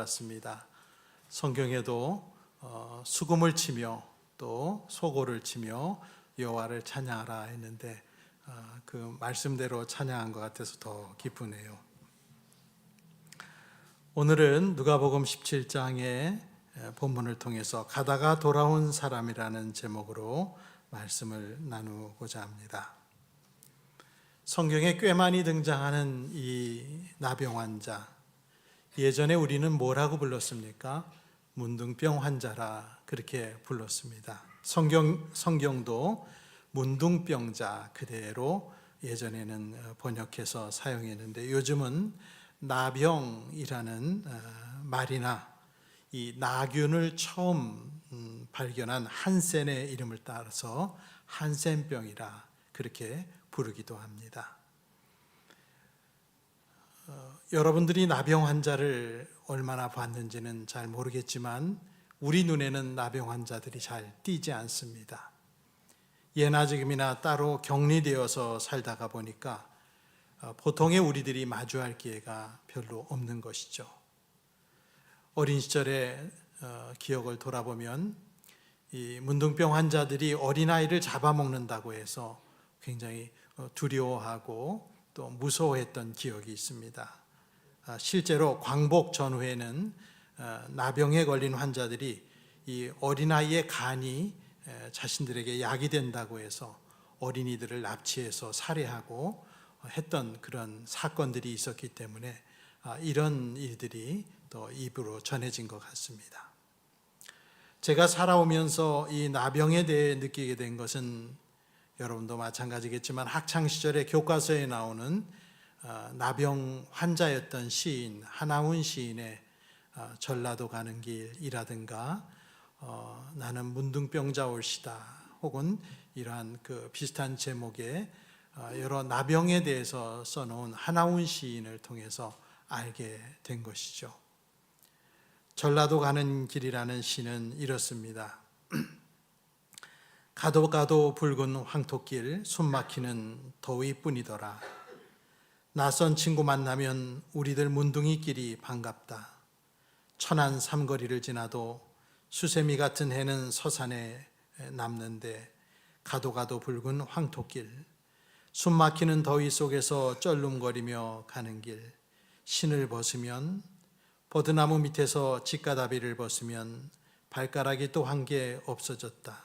같습니다. 성경에도 수금을 치며 또 소고를 치며 여호와를 찬양하라 했는데 그 말씀대로 찬양한 것 같아서 더 기쁘네요. 오늘은 누가복음 17장의 본문을 통해서 가다가 돌아온 사람이라는 제목으로 말씀을 나누고자 합니다. 성경에 꽤 많이 등장하는 이 나병 환자, 예전에 우리는 뭐라고 불렀습니까? 문둥병 환자라 그렇게 불렀습니다. 성경도 문둥병자 그대로 예전에는 번역해서 사용했는데 요즘은 나병이라는 말이나 이 나균을 처음 발견한 한센의 이름을 따라서 한센병이라 그렇게 부르기도 합니다. 여러분들이 나병 환자를 얼마나 봤는지는 잘 모르겠지만 우리 눈에는 나병 환자들이 잘 띄지 않습니다. 예나 지금이나 따로 격리되어서 살다가 보니까 보통의 우리들이 마주할 기회가 별로 없는 것이죠. 어린 시절의 기억을 돌아보면 이 문둥병 환자들이 어린아이를 잡아먹는다고 해서 굉장히 두려워하고 또 무서워했던 기억이 있습니다. 실제로 광복 전후에는 나병에 걸린 환자들이 이 어린아이의 간이 자신들에게 약이 된다고 해서 어린이들을 납치해서 살해하고 했던 그런 사건들이 있었기 때문에 이런 일들이 또 입으로 전해진 것 같습니다. 제가 살아오면서 이 나병에 대해 느끼게 된 것은 여러분도 마찬가지겠지만 학창시절에 교과서에 나오는 나병 환자였던 시인 한아훈 시인의 전라도 가는 길이라든가 나는 문둥병자 올시다 혹은 이러한 그 비슷한 제목의 여러 나병에 대해서 써놓은 한아훈 시인을 통해서 알게 된 것이죠. 전라도 가는 길이라는 시는 이렇습니다. 가도 가도 붉은 황토길 숨막히는 더위뿐이더라. 낯선 친구 만나면 우리들 문둥이끼리 반갑다. 천안 삼거리를 지나도 수세미 같은 해는 서산에 남는데 가도 가도 붉은 황토길 숨막히는 더위 속에서 쩔름거리며 가는 길 신을 벗으면 버드나무 밑에서 직가다비를 벗으면 발가락이 또 한 개 없어졌다.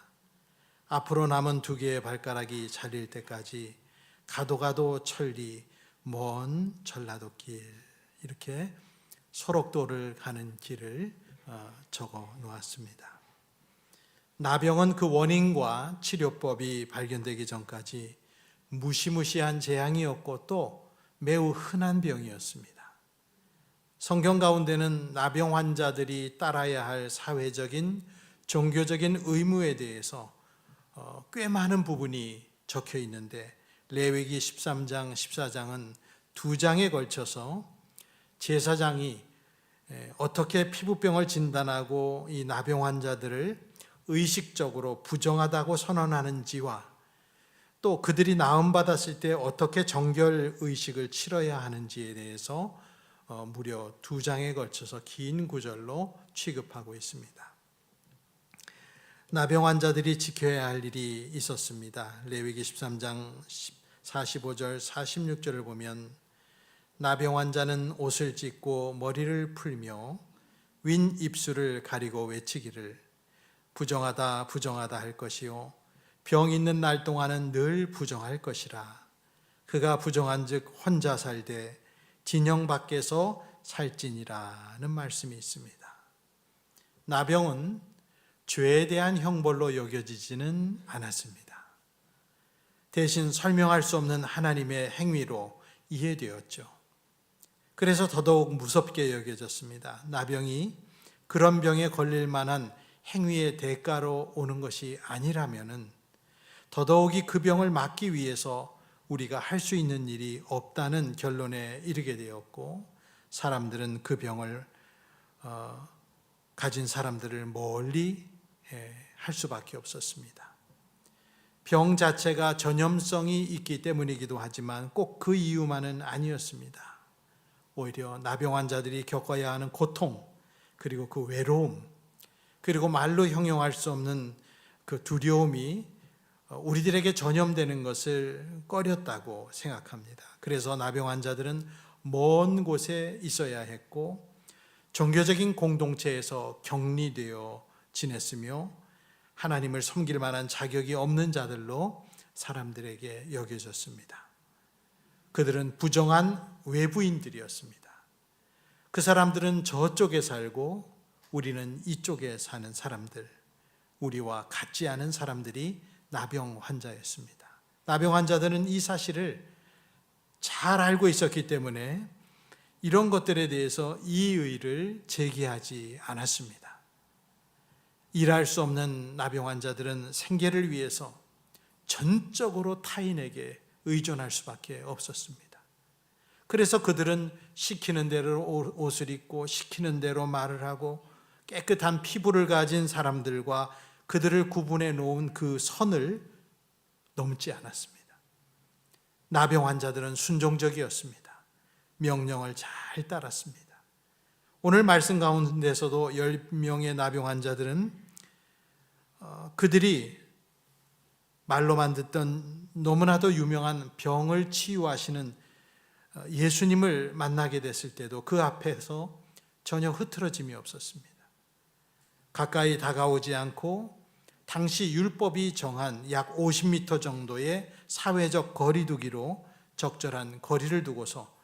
앞으로 남은 두 개의 발가락이 잘릴 때까지 가도 가도 천리 먼 전라도길 이렇게 소록도를 가는 길을 적어 놓았습니다. 나병은 그 원인과 치료법이 발견되기 전까지 무시무시한 재앙이었고 또 매우 흔한 병이었습니다. 성경 가운데는 나병 환자들이 따라야 할 사회적인 종교적인 의무에 대해서 꽤 많은 부분이 적혀 있는데 레위기 13장, 14장은 두 장에 걸쳐서 제사장이 어떻게 피부병을 진단하고 이 나병 환자들을 의식적으로 부정하다고 선언하는지와 또 그들이 나음받았을 때 어떻게 정결 의식을 치러야 하는지에 대해서 무려 두 장에 걸쳐서 긴 구절로 취급하고 있습니다. 나병 환자들이 지켜야 할 일이 있었습니다. 레위기 13장 45절 46절을 보면 나병 환자는 옷을 찢고 머리를 풀며 윈 입술을 가리고 외치기를 부정하다 부정하다 할 것이요 병 있는 날 동안은 늘 부정할 것이라. 그가 부정한즉 혼자 살되 진영 밖에서 살지니라는 말씀이 있습니다. 나병은 죄에 대한 형벌로 여겨지지는 않았습니다. 대신 설명할 수 없는 하나님의 행위로 이해되었죠. 그래서 더더욱 무섭게 여겨졌습니다. 나병이 그런 병에 걸릴 만한 행위의 대가로 오는 것이 아니라면은 더더욱이 그 병을 막기 위해서 우리가 할 수 있는 일이 없다는 결론에 이르게 되었고 사람들은 그 병을 가진 사람들을 멀리 할 수밖에 없었습니다. 병 자체가 전염성이 있기 때문이기도 하지만 꼭 그 이유만은 아니었습니다. 오히려 나병 환자들이 겪어야 하는 고통, 그리고 그 외로움, 그리고 말로 형용할 수 없는 그 두려움이 우리들에게 전염되는 것을 꺼렸다고 생각합니다. 그래서 나병 환자들은 먼 곳에 있어야 했고 종교적인 공동체에서 격리되어 지냈으며 하나님을 섬길 만한 자격이 없는 자들로 사람들에게 여겨졌습니다. 그들은 부정한 외부인들이었습니다. 그 사람들은 저쪽에 살고 우리는 이쪽에 사는 사람들, 우리와 같지 않은 사람들이 나병 환자였습니다. 나병 환자들은 이 사실을 잘 알고 있었기 때문에 이런 것들에 대해서 이의를 제기하지 않았습니다. 일할 수 없는 나병 환자들은 생계를 위해서 전적으로 타인에게 의존할 수밖에 없었습니다. 그래서 그들은 시키는 대로 옷을 입고 시키는 대로 말을 하고 깨끗한 피부를 가진 사람들과 그들을 구분해 놓은 그 선을 넘지 않았습니다. 나병 환자들은 순종적이었습니다. 명령을 잘 따랐습니다. 오늘 말씀 가운데서도 10명의 나병 환자들은 그들이 말로만 듣던 너무나도 유명한 병을 치유하시는 예수님을 만나게 됐을 때도 그 앞에서 전혀 흐트러짐이 없었습니다. 가까이 다가오지 않고 당시 율법이 정한 약 50m 정도의 사회적 거리두기로 적절한 거리를 두고서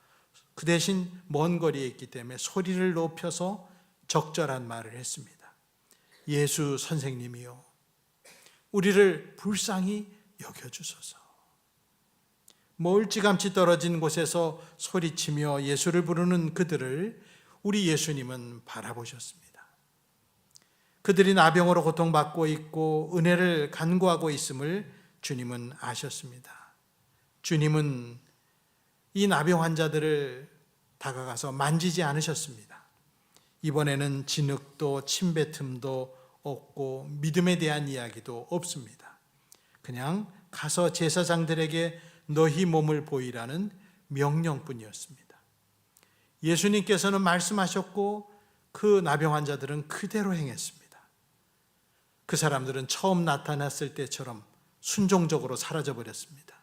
그 대신 먼 거리에 있기 때문에 소리를 높여서 적절한 말을 했습니다. 예수 선생님이요, 우리를 불쌍히 여겨주소서. 멀찌감치 떨어진 곳에서 소리치며 예수를 부르는 그들을 우리 예수님은 바라보셨습니다. 그들이 나병으로 고통받고 있고 은혜를 간구하고 있음을 주님은 아셨습니다. 주님은 이 나병 환자들을 다가가서 만지지 않으셨습니다. 이번에는 진흙도 침뱉음도 없고 믿음에 대한 이야기도 없습니다. 그냥 가서 제사장들에게 너희 몸을 보이라는 명령뿐이었습니다. 예수님께서는 말씀하셨고 그 나병 환자들은 그대로 행했습니다. 그 사람들은 처음 나타났을 때처럼 순종적으로 사라져버렸습니다.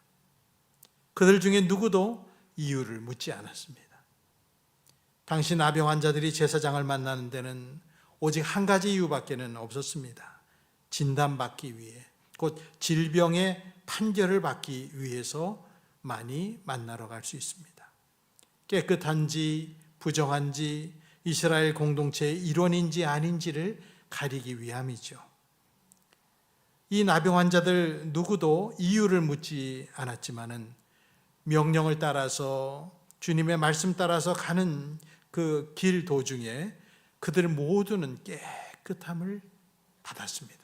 그들 중에 누구도 이유를 묻지 않았습니다. 당시 나병 환자들이 제사장을 만나는 데는 오직 한 가지 이유밖에는 없었습니다. 진단받기 위해, 곧 질병의 판결을 받기 위해서 많이 만나러 갈 수 있습니다. 깨끗한지 부정한지 이스라엘 공동체의 일원인지 아닌지를 가리기 위함이죠. 이 나병 환자들 누구도 이유를 묻지 않았지만은 명령을 따라서 주님의 말씀 따라서 가는 그 길 도중에 그들 모두는 깨끗함을 받았습니다.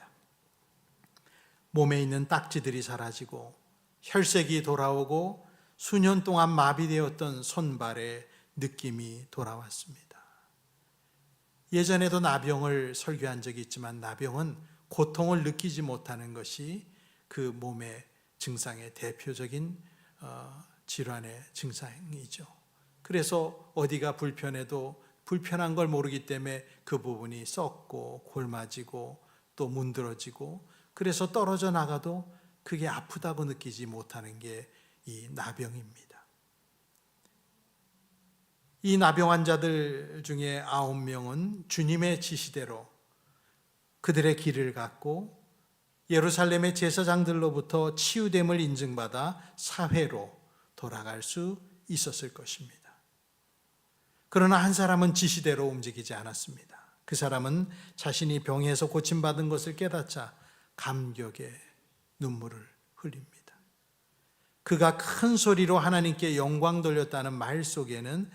몸에 있는 딱지들이 사라지고 혈색이 돌아오고 수년 동안 마비되었던 손발의 느낌이 돌아왔습니다. 예전에도 나병을 설교한 적이 있지만 나병은 고통을 느끼지 못하는 것이 그 몸의 증상의 대표적인 질환의 증상이죠. 그래서 어디가 불편해도 불편한 걸 모르기 때문에 그 부분이 썩고 골마지고 또 문드러지고 그래서 떨어져 나가도 그게 아프다고 느끼지 못하는 게 이 나병입니다. 이 나병 환자들 중에 9명은 주님의 지시대로 그들의 길을 갔고 예루살렘의 제사장들로부터 치유됨을 인증받아 사회로 돌아갈 수 있었을 것입니다. 그러나 한 사람은 지시대로 움직이지 않았습니다. 그 사람은 자신이 병에서 고침받은 것을 깨닫자 감격의 눈물을 흘립니다. 그가 큰 소리로 하나님께 영광 돌렸다는 말 속에는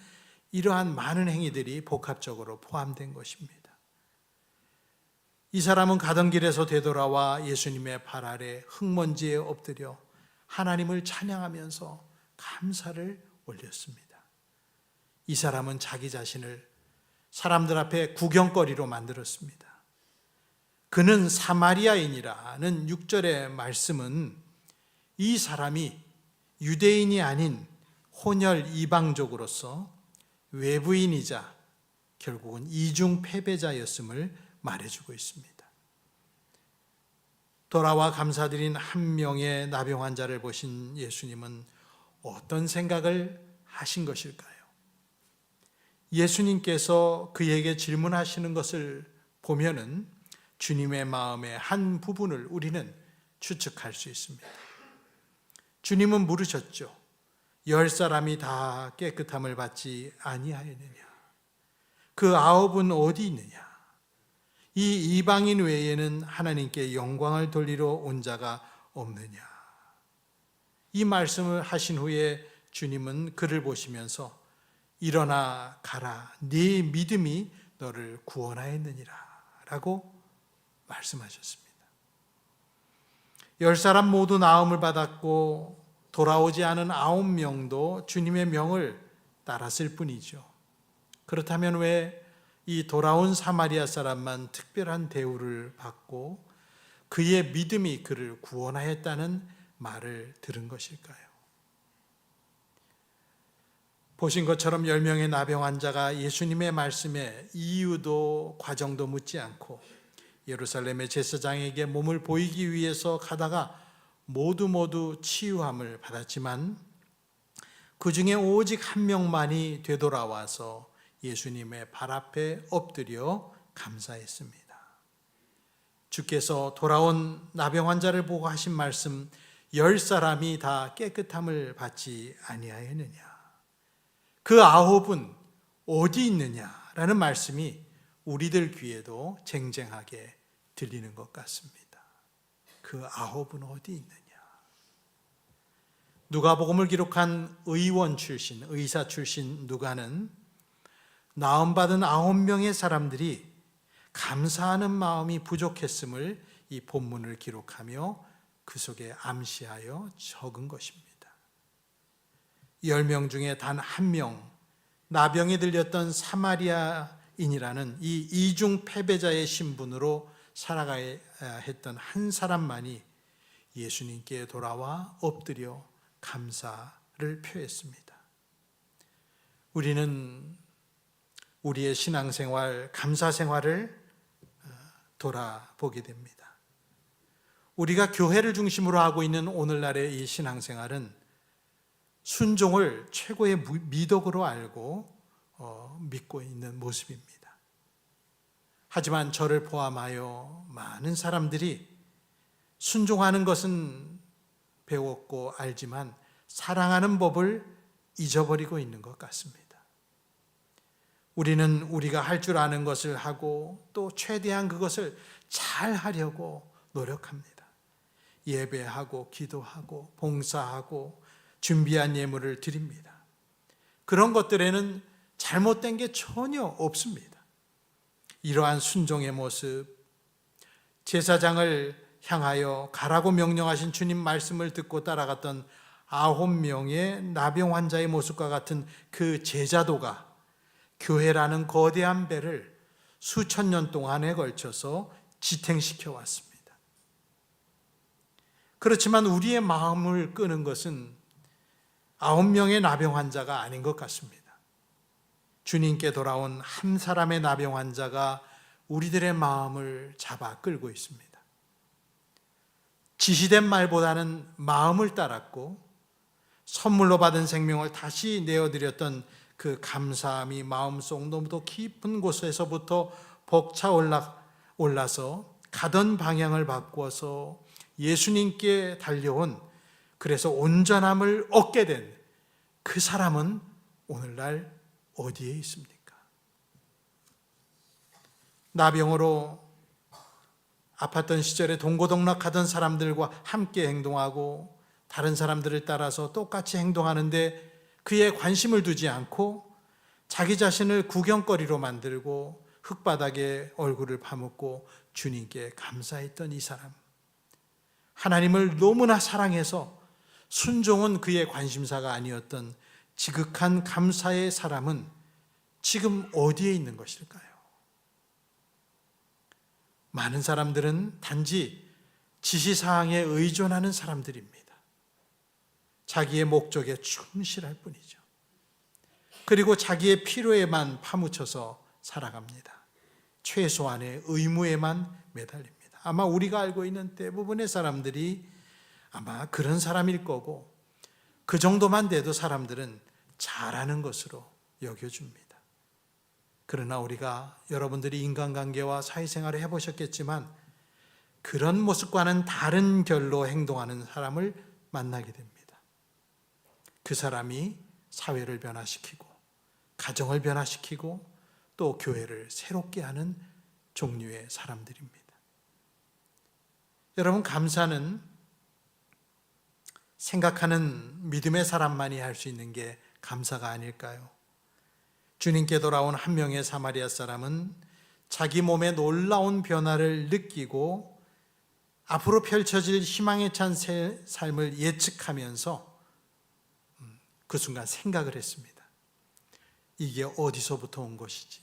이러한 많은 행위들이 복합적으로 포함된 것입니다. 이 사람은 가던 길에서 되돌아와 예수님의 발 아래 흙먼지에 엎드려 하나님을 찬양하면서 감사를 올렸습니다. 이 사람은 자기 자신을 사람들 앞에 구경거리로 만들었습니다. 그는 사마리아인이라는 6절의 말씀은 이 사람이 유대인이 아닌 혼혈 이방족으로서 외부인이자 결국은 이중 패배자였음을 말해주고 있습니다. 돌아와 감사드린 한 명의 나병 환자를 보신 예수님은 어떤 생각을 하신 것일까요? 예수님께서 그에게 질문하시는 것을 보면은 주님의 마음의 한 부분을 우리는 추측할 수 있습니다. 주님은 물으셨죠. 10사람이 다 깨끗함을 받지 아니하였느냐? 그 9은 어디 있느냐? 이 이방인 외에는 하나님께 영광을 돌리러 온 자가 없느냐? 이 말씀을 하신 후에 주님은 그를 보시면서 일어나 가라, 네 믿음이 너를 구원하였느니라 라고 말씀하셨습니다. 10사람 모두 나음을 받았고 돌아오지 않은 9명도 주님의 명을 따랐을 뿐이죠. 그렇다면 왜 이 돌아온 사마리아 사람만 특별한 대우를 받고 그의 믿음이 그를 구원하였다는 말을 들은 것일까요? 보신 것처럼 10명의 나병 환자가 예수님의 말씀에 이유도 과정도 묻지 않고 예루살렘의 제사장에게 몸을 보이기 위해서 가다가 모두 치유함을 받았지만 그 중에 오직 한 명만이 되돌아와서 예수님의 발 앞에 엎드려 감사했습니다. 주께서 돌아온 나병 환자를 보고 하신 말씀, 10사람이 다 깨끗함을 받지 아니하였느냐? 그 9은 어디 있느냐라는 말씀이 우리들 귀에도 쟁쟁하게 들리는 것 같습니다. 그 9은 어디 있느냐? 누가복음을 기록한 의원 출신, 의사 출신 누가는 나음받은 9명의 사람들이 감사하는 마음이 부족했음을 이 본문을 기록하며 그 속에 암시하여 적은 것입니다. 10명 중에 단 한 명, 나병에 들렸던 사마리아인이라는 이 이중 패배자의 신분으로 살아가야 했던 한 사람만이 예수님께 돌아와 엎드려 감사를 표했습니다. 우리는 우리의 신앙생활, 감사생활을 돌아보게 됩니다. 우리가 교회를 중심으로 하고 있는 오늘날의 이 신앙생활은 순종을 최고의 미덕으로 알고 믿고 있는 모습입니다. 하지만 저를 포함하여 많은 사람들이 순종하는 것은 배웠고 알지만 사랑하는 법을 잊어버리고 있는 것 같습니다. 우리는 우리가 할 줄 아는 것을 하고 또 최대한 그것을 잘 하려고 노력합니다. 예배하고 기도하고 봉사하고 준비한 예물을 드립니다. 그런 것들에는 잘못된 게 전혀 없습니다. 이러한 순종의 모습, 제사장을 향하여 가라고 명령하신 주님 말씀을 듣고 따라갔던 9명의 나병 환자의 모습과 같은 그 제자도가 교회라는 거대한 배를 수천 년 동안에 걸쳐서 지탱시켜 왔습니다. 그렇지만 우리의 마음을 끄는 것은 9명의 나병 환자가 아닌 것 같습니다. 주님께 돌아온 한 사람의 나병 환자가 우리들의 마음을 잡아 끌고 있습니다. 지시된 말보다는 마음을 따랐고 선물로 받은 생명을 다시 내어드렸던 그 감사함이 마음속 너무도 깊은 곳에서부터 벅차 올라서 가던 방향을 바꾸어서 예수님께 달려온, 그래서 온전함을 얻게 된 그 사람은 오늘날 어디에 있습니까? 나병으로 아팠던 시절에 동고동락하던 사람들과 함께 행동하고 다른 사람들을 따라서 똑같이 행동하는데 그에 관심을 두지 않고 자기 자신을 구경거리로 만들고 흙바닥에 얼굴을 파묻고 주님께 감사했던 이 사람, 하나님을 너무나 사랑해서 순종은 그의 관심사가 아니었던 지극한 감사의 사람은 지금 어디에 있는 것일까요? 많은 사람들은 단지 지시사항에 의존하는 사람들입니다. 자기의 목적에 충실할 뿐이죠. 그리고 자기의 필요에만 파묻혀서 살아갑니다. 최소한의 의무에만 매달립니다. 아마 우리가 알고 있는 대부분의 사람들이 아마 그런 사람일 거고, 그 정도만 돼도 사람들은 잘하는 것으로 여겨줍니다. 그러나 우리가, 여러분들이 인간관계와 사회생활을 해보셨겠지만 그런 모습과는 다른 결로 행동하는 사람을 만나게 됩니다. 그 사람이 사회를 변화시키고 가정을 변화시키고 또 교회를 새롭게 하는 종류의 사람들입니다. 여러분, 감사는 생각하는 믿음의 사람만이 할 수 있는 게 감사가 아닐까요? 주님께 돌아온 한 명의 사마리아 사람은 자기 몸에 놀라운 변화를 느끼고 앞으로 펼쳐질 희망에 찬 새 삶을 예측하면서 그 순간 생각을 했습니다. 이게 어디서부터 온 것이지?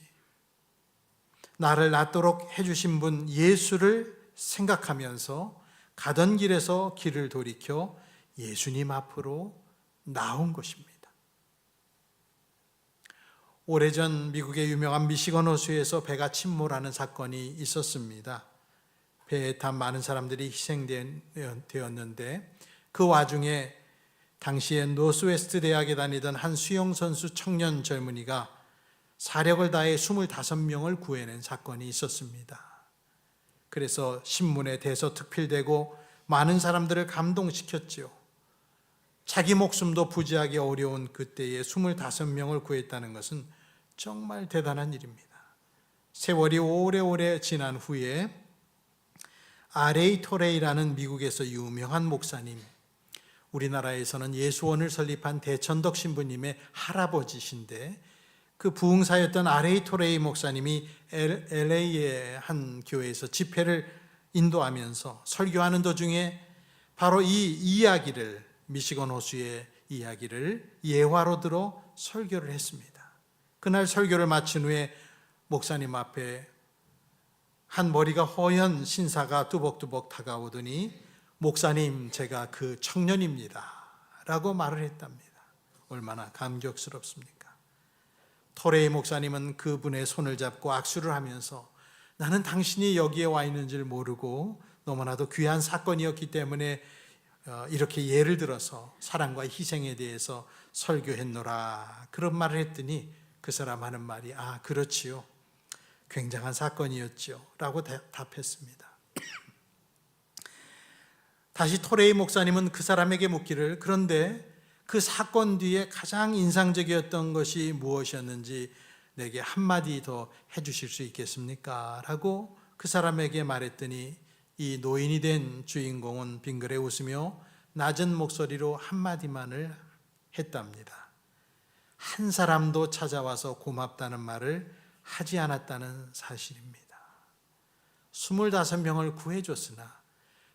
나를 낫도록 해주신 분 예수를 생각하면서 가던 길에서 길을 돌이켜 예수님 앞으로 나온 것입니다. 오래전 미국의 유명한 미시건 호수에서 배가 침몰하는 사건이 있었습니다. 배에 탄 많은 사람들이 희생되었는데 그 와중에 당시에 노스웨스트 대학에 다니던 한 수영선수 청년 젊은이가 사력을 다해 25명을 구해낸 사건이 있었습니다. 그래서 신문에 대서특필되고 많은 사람들을 감동시켰지요. 자기 목숨도 부지하기 어려운 그때에 25명을 구했다는 것은 정말 대단한 일입니다. 세월이 오래오래 지난 후에 R.A. 토레이라는 미국에서 유명한 목사님, 우리나라에서는 예수원을 설립한 대천덕 신부님의 할아버지신데, 그 부흥사였던 R.A. 토레이 목사님이 LA의 한 교회에서 집회를 인도하면서 설교하는 도중에 바로 이 이야기를, 미시건 호수의 이야기를 예화로 들어 설교를 했습니다. 그날 설교를 마친 후에 목사님 앞에 한 머리가 허연 신사가 뚜벅뚜벅 다가오더니 목사님, 제가 그 청년입니다 라고 말을 했답니다. 얼마나 감격스럽습니까? 토레이 목사님은 그분의 손을 잡고 악수를 하면서 나는 당신이 여기에 와 있는 줄 모르고 너무나도 귀한 사건이었기 때문에 이렇게 예를 들어서 사랑과 희생에 대해서 설교했노라 그런 말을 했더니 그 사람 하는 말이 그렇지요. 굉장한 사건이었죠 라고 답했습니다. 다시 토레이 목사님은 그 사람에게 묻기를, 그런데 그 사건 뒤에 가장 인상적이었던 것이 무엇이었는지 내게 한마디 더 해주실 수 있겠습니까? 라고 그 사람에게 말했더니 이 노인이 된 주인공은 빙그레 웃으며 낮은 목소리로 한마디만을 했답니다. 한 사람도 찾아와서 고맙다는 말을 하지 않았다는 사실입니다. 25명을 구해줬으나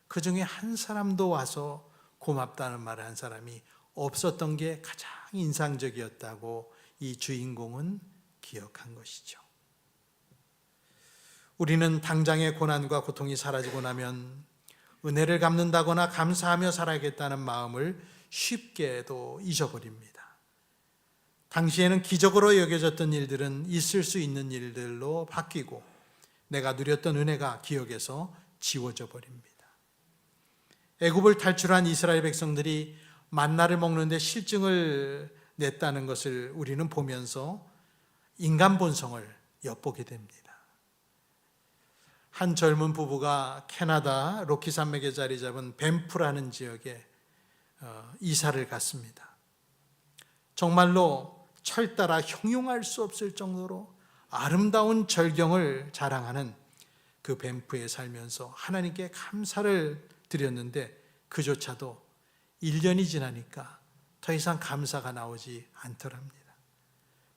그 중에 한 사람도 와서 고맙다는 말을 한 사람이 없었던 게 가장 인상적이었다고 이 주인공은 기억한 것이죠. 우리는 당장의 고난과 고통이 사라지고 나면 은혜를 갚는다거나 감사하며 살아야겠다는 마음을 쉽게도 잊어버립니다. 당시에는 기적으로 여겨졌던 일들은 있을 수 있는 일들로 바뀌고 내가 누렸던 은혜가 기억에서 지워져 버립니다. 애굽을 탈출한 이스라엘 백성들이 만나를 먹는데 실증을 냈다는 것을 우리는 보면서 인간 본성을 엿보게 됩니다. 한 젊은 부부가 캐나다 로키 산맥에 자리 잡은 밴프라는 지역에 이사를 갔습니다. 정말로 철따라 형용할 수 없을 정도로 아름다운 절경을 자랑하는 그 밴프에 살면서 하나님께 감사를 드렸는데 그조차도 1년이 지나니까 더 이상 감사가 나오지 않더랍니다.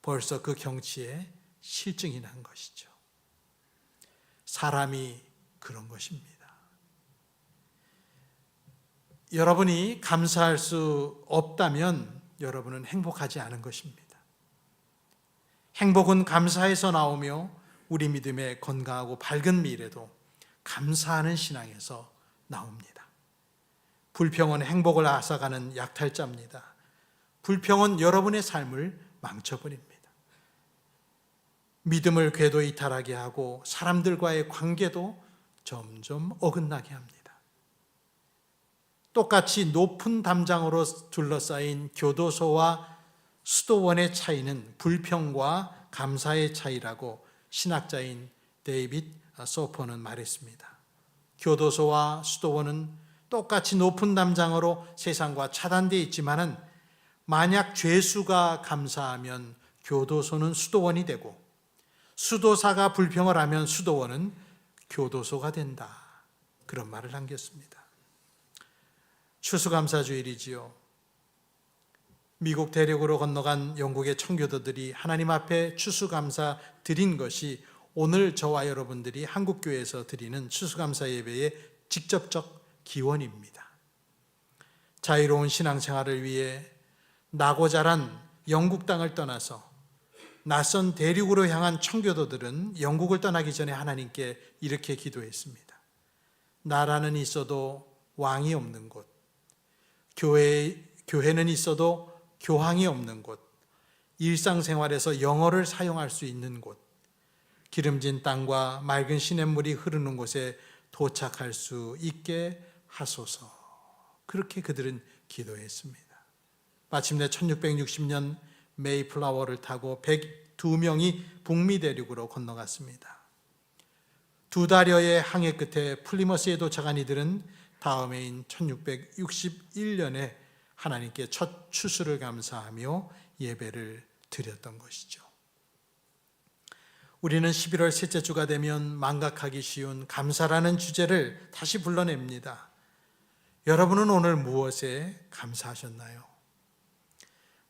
벌써 그 경치에 실증이 난 것이죠. 사람이 그런 것입니다. 여러분이 감사할 수 없다면 여러분은 행복하지 않은 것입니다. 행복은 감사에서 나오며 우리 믿음의 건강하고 밝은 미래도 감사하는 신앙에서 나옵니다. 불평은 행복을 앗아가는 약탈자입니다. 불평은 여러분의 삶을 망쳐버립니다. 믿음을 궤도 이탈하게 하고 사람들과의 관계도 점점 어긋나게 합니다. 똑같이 높은 담장으로 둘러싸인 교도소와 수도원의 차이는 불평과 감사의 차이라고 신학자인 데이빗 소퍼는 말했습니다. 교도소와 수도원은 똑같이 높은 담장으로 세상과 차단되어 있지만은 만약 죄수가 감사하면 교도소는 수도원이 되고 수도사가 불평을 하면 수도원은 교도소가 된다. 그런 말을 남겼습니다. 추수감사주일이지요. 미국 대륙으로 건너간 영국의 청교도들이 하나님 앞에 추수감사 드린 것이 오늘 저와 여러분들이 한국교회에서 드리는 추수감사 예배의 직접적 기원입니다. 자유로운 신앙생활을 위해 나고 자란 영국 땅을 떠나서 낯선 대륙으로 향한 청교도들은 영국을 떠나기 전에 하나님께 이렇게 기도했습니다. 나라는 있어도 왕이 없는 곳, 교회는 있어도 교황이 없는 곳, 일상생활에서 영어를 사용할 수 있는 곳, 기름진 땅과 맑은 시냇물이 흐르는 곳에 도착할 수 있게 하소서. 그렇게 그들은 기도했습니다. 마침내 1660년 메이플라워를 타고 102명이 북미 대륙으로 건너갔습니다. 2달여의 항해 끝에 플리머스에 도착한 이들은 다음 해인 1661년에 하나님께 첫 추수를 감사하며 예배를 드렸던 것이죠. 우리는 11월 셋째 주가 되면 망각하기 쉬운 감사라는 주제를 다시 불러냅니다. 여러분은 오늘 무엇에 감사하셨나요?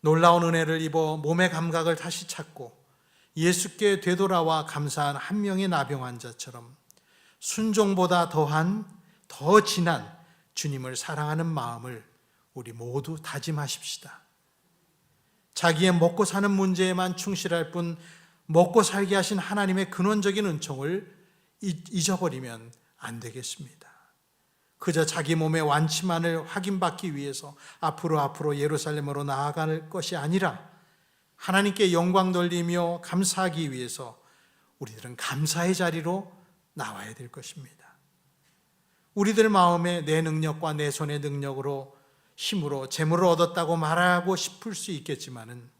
놀라운 은혜를 입어 몸의 감각을 다시 찾고 예수께 되돌아와 감사한 한 명의 나병 환자처럼 순종보다 더 진한 주님을 사랑하는 마음을 우리 모두 다짐하십시다. 자기의 먹고 사는 문제에만 충실할 뿐 먹고 살게 하신 하나님의 근원적인 은총을 잊어버리면 안 되겠습니다. 그저 자기 몸의 완치만을 확인받기 위해서 앞으로 예루살렘으로 나아갈 것이 아니라 하나님께 영광 돌리며 감사하기 위해서 우리들은 감사의 자리로 나와야 될 것입니다. 우리들 마음에 내 능력과 내 손의 능력으로 힘으로 재물을 얻었다고 말하고 싶을 수 있겠지만은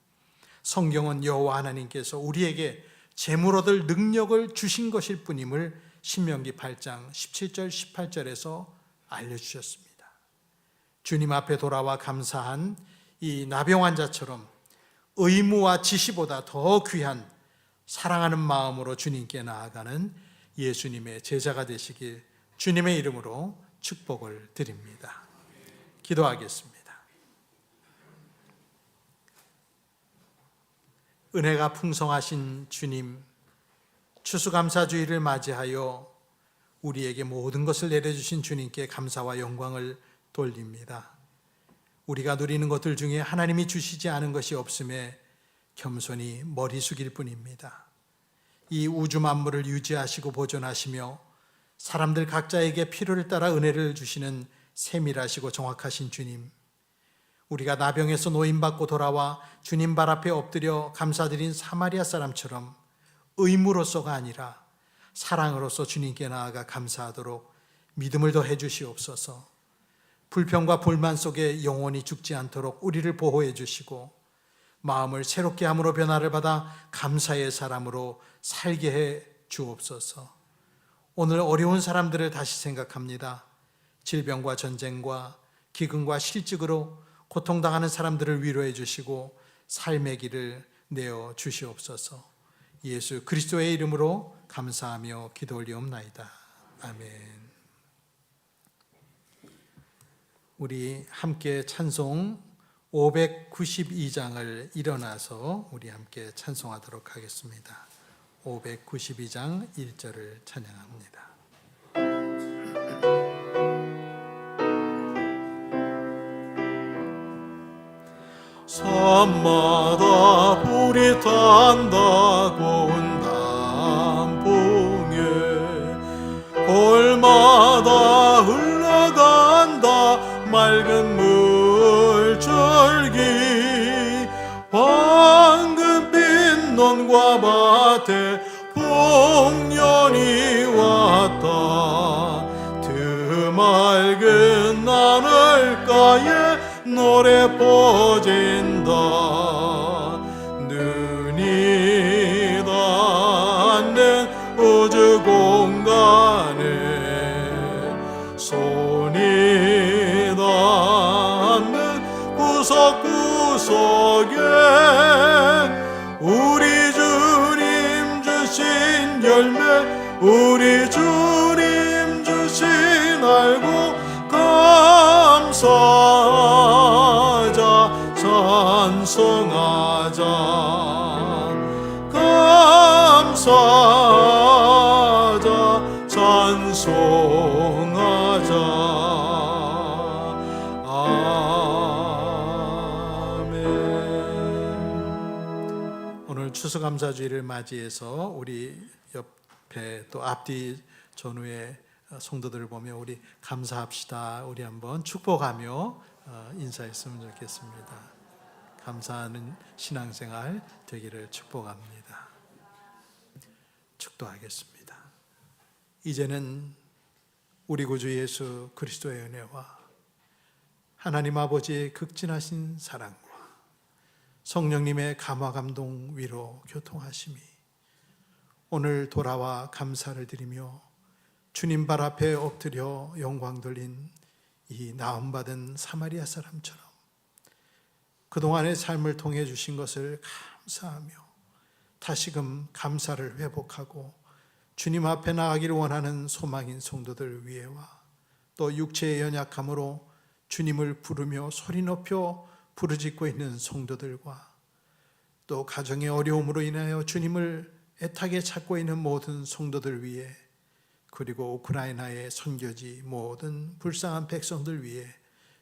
성경은 여호와 하나님께서 우리에게 재물 얻을 능력을 주신 것일 뿐임을 신명기 8장 17절 18절에서 알려주셨습니다. 주님 앞에 돌아와 감사한 이 나병 환자처럼 의무와 지시보다 더 귀한 사랑하는 마음으로 주님께 나아가는 예수님의 제자가 되시길 주님의 이름으로 축복을 드립니다. 기도하겠습니다. 은혜가 풍성하신 주님, 추수감사주일을 맞이하여 우리에게 모든 것을 내려주신 주님께 감사와 영광을 돌립니다. 우리가 누리는 것들 중에 하나님이 주시지 않은 것이 없음에 겸손히 머리 숙일 뿐입니다. 이 우주 만물을 유지하시고 보존하시며 사람들 각자에게 필요를 따라 은혜를 주시는 세밀하시고 정확하신 주님, 우리가 나병에서 노임받고 돌아와 주님 발 앞에 엎드려 감사드린 사마리아 사람처럼 의무로서가 아니라 사랑으로서 주님께 나아가 감사하도록 믿음을 더해 주시옵소서. 불평과 불만 속에 영원히 죽지 않도록 우리를 보호해 주시고 마음을 새롭게 함으로 변화를 받아 감사의 사람으로 살게 해 주옵소서. 오늘 어려운 사람들을 다시 생각합니다. 질병과 전쟁과 기근과 실직으로 고통당하는 사람들을 위로해 주시고 삶의 길을 내어 주시옵소서. 예수 그리스도의 이름으로 감사하며 기도 올리옵나이다. 아멘. 우리 함께 찬송 592장을 일어나서 우리 함께 찬송하도록 하겠습니다. 592장 1절을 찬양합니다. 산마다 불이 탄다고 단풍에 골마다 흘러간다 맑은 물줄기 황금빛 논과 밭에 풍년이 왔다. 드맑은 나늘가에 노래 퍼진다. 눈이 닿는 우주 공간에 손이 닿는 구석구석에 우리 주님 주신 열매, 우리 주님 주신 알고 감사하자, 찬송하자, 감사하자, 찬송하자. 아멘. 오늘 추수감사주일을 맞이해서 우리 옆에 또 앞뒤 전후에 성도들을 보며 우리 감사합시다. 우리 한번 축복하며 인사했으면 좋겠습니다. 감사하는 신앙생활 되기를 축복합니다. 축도하겠습니다. 이제는 우리 구주 예수 그리스도의 은혜와 하나님 아버지의 극진하신 사랑과 성령님의 감화 감동 위로 교통하심이 오늘 돌아와 감사를 드리며 주님 발 앞에 엎드려 영광 돌린 이 나음받은 사마리아 사람처럼 그동안의 삶을 통해 주신 것을 감사하며 다시금 감사를 회복하고 주님 앞에 나가기를 원하는 소망인 성도들 위에와 또 육체의 연약함으로 주님을 부르며 소리 높여 부르짖고 있는 성도들과 또 가정의 어려움으로 인하여 주님을 애타게 찾고 있는 모든 성도들 위에 그리고 우크라이나의 선교지 모든 불쌍한 백성들 위에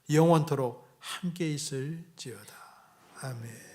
영원토록 함께 있을지어다. 아멘.